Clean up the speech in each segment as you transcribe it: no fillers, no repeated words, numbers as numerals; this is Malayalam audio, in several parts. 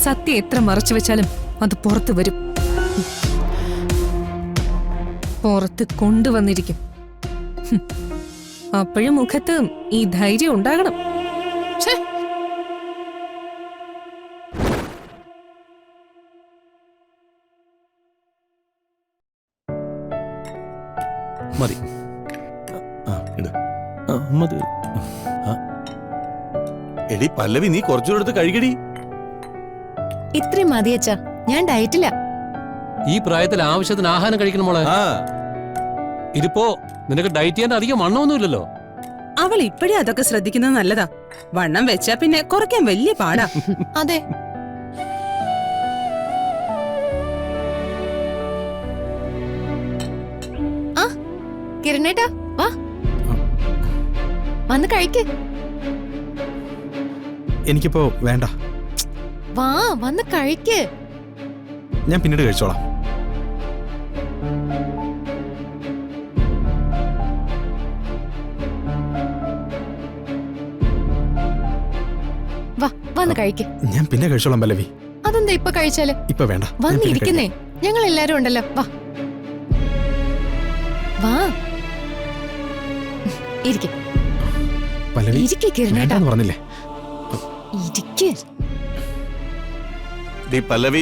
സത്യം എത്ര മറച്ചു വെച്ചാലും അത് പുറത്തു വരും. പുറത്ത് കൊണ്ടുവന്നിരിക്കും. അപ്പോഴും മുഖത്ത് ഈ ധൈര്യം ഉണ്ടാകണം. മതി. മതി. എടി പല്ലവി, നീ കുറച്ചുകൂടെ എടുത്ത് കഴിക്കടി. ഇത്രയും മതി അച്ഛാ, ഞാൻ ഡയറ്റില്ല. ഈ പ്രായത്തിൽ ആവശ്യത്തിന് ആഹാരം കഴിക്കണം മോളെ. ഇതിപ്പോ നിനക്ക് ഡയറ്റ് ചെയ്യാൻ അധികം വണ്ണമൊന്നുമില്ലല്ലോ. അവൾ ഇപ്പോഴേ അതൊക്കെ ശ്രദ്ധിക്കുന്നത് നല്ലതാ. വണ്ണം വെച്ചാ പിന്നെ കുറയ്ക്കാൻ വലിയ പാടാ. അതെ. ആ കിരണേട്ടാ, വാ വന്ന് കഴിക്ക്. എനിക്കിപ്പോ വേണ്ട. വാ വന്ന് കഴിക്ക്. ഞാൻ പിന്നീട് കഴിച്ചോളാം. വാ വന്ന് കഴിക്ക്. ഞാൻ പിന്നെ കഴിച്ചോളാം പല്ലവി. അതെന്താ ഇപ്പൊ കഴിച്ചാല്? ഇപ്പൊ വേണ്ട. വന്നിരിക്കുന്നേ, ഞങ്ങൾ എല്ലാരും ഉണ്ടല്ലോ. വാ വാ ഇരിക്ക്. പല്ലവി, ഇരിക്ക് കിരണേട്ടാ. പറഞ്ഞില്ലേ? ഇരിക്ക്. പല്ലവി,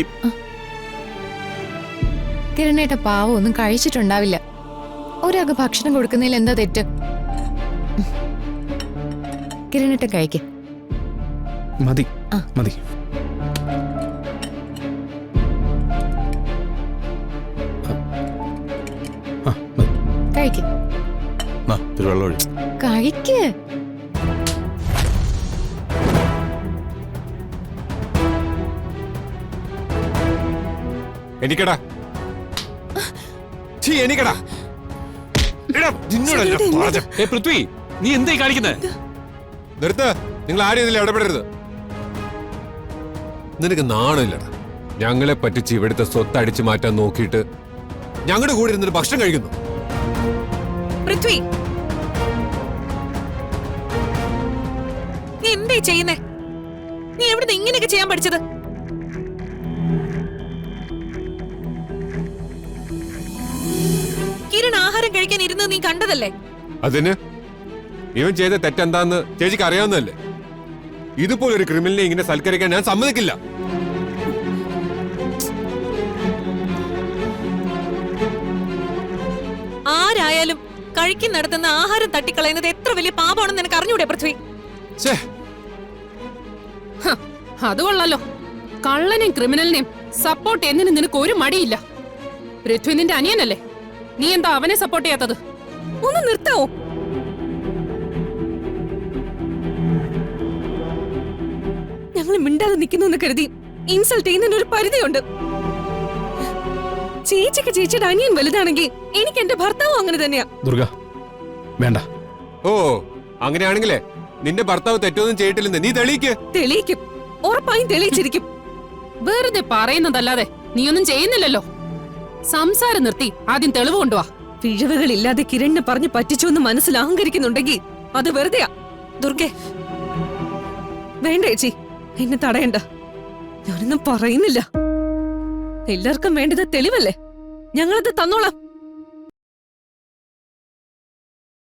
കിരണേട്ട പാവം ഒന്നും കഴിച്ചിട്ടുണ്ടാവില്ല. ഒരാൾക്ക് ഭക്ഷണം കൊടുക്കുന്നതിൽ എന്താ തെറ്റ്? കിരണേട്ട കഴിക്ക്. മതി മതി. കഴിക്ക്. കഴിക്ക്. എനിക്കടാ എനിക്കടാ. പൃഥ്വി, നീ എന്തായി കാണിക്കുന്നത്? നിർത്ത്. നിങ്ങൾ ആരും ഇതിൽ ഇടപെടരുത്. നിനക്ക് നാണില്ലടാ. ഞങ്ങളെ പറ്റിച്ച് ഇവിടുത്തെ സ്വത്ത് അടിച്ചു മാറ്റാൻ നോക്കിയിട്ട് ഞങ്ങളുടെ കൂടെ ഇരുന്നിട്ട് ഭക്ഷണം കഴിക്കുന്നു. പൃഥ്വി, നീ എന്തായി ചെയ്യുന്നേ? നീ എവിടുന്ന് ഇങ്ങനെയൊക്കെ ചെയ്യാൻ പഠിച്ചത്? കിരൺ ആഹാരം കഴിക്കാൻ ഇരുന്നത് നീ കണ്ടതല്ലേ? അതിന് ഇവൻ ചെയ്ത തെറ്റെന്താന്ന് ചേച്ചിക്ക് അറിയാവുന്നതല്ലേ? ഇതുപോലൊരു ക്രിമിനലിനെ ഇങ്ങനെ സൽക്കരിക്കാൻ ഞാൻ സമ്മതിക്കില്ല. ആരായാലും കഴിക്കുന്നിടത്തുനിന്ന് ആഹാരം തട്ടിക്കളയുന്നത് എത്ര വലിയ പാപമാണെന്ന് നിനക്ക് അറിഞ്ഞൂടെ പൃഥ്വി? അത് കൊള്ളാലോ. കള്ളനെയും ക്രിമിനലിനെയും സപ്പോർട്ട് ചെയ്യുന്നതിന് നിനക്ക് ഒരു മടിയില്ല. പൃഥ്വി നിന്റെ അനിയനല്ലേ, നീ എന്താ അവനെ സപ്പോർട്ട് ചെയ്യാത്തത്? ഒന്ന് നിർത്താവോ? ഞങ്ങൾ മിണ്ടാതെ നിൽക്കുന്നു കരുതി ഇൻസൾട്ട് ചെയ്യുന്നതിന് ഒരു പരിധിയുണ്ട്. ചേച്ചിക്ക് ചേച്ചിയുടെ അനിയൻ വലുതാണെങ്കിൽ എനിക്ക് എന്റെ ഭർത്താവും അങ്ങനെ തന്നെയാ. ദുർഗ, വേണ്ട. ഓ, അങ്ങനെയാണെങ്കിലേ നിന്റെ ഭർത്താവ് തെറ്റൊന്നും ചെയ്തിട്ടില്ലെന്ന് നീ തെളിയിക്ക്. തെളിയിക്കും, ഉറപ്പായും തെളിയിച്ചിരിക്കും. വെറുതെ പറയുന്നതല്ലാതെ നീയൊന്നും ചെയ്യുന്നില്ലല്ലോ. സംസാരം നിർത്തി ആദ്യം തെളിവ് കൊണ്ടുവാ. പിഴവുകളില്ലാതെ കിരണിനെ പറഞ്ഞ് പറ്റിച്ചു എന്ന് മനസ്സിൽ അഹങ്കരിക്കുന്നുണ്ടെങ്കിൽ അത് വെറുതെയാ. ദുർഗെ, വേണ്ട ചേച്ചി, എന്നെ തടയണ്ട. ഞാനൊന്നും പറയുന്നില്ല. എല്ലാവർക്കും വേണ്ടത് തെളിവല്ലേ? ഞങ്ങളത് തന്നോളാം.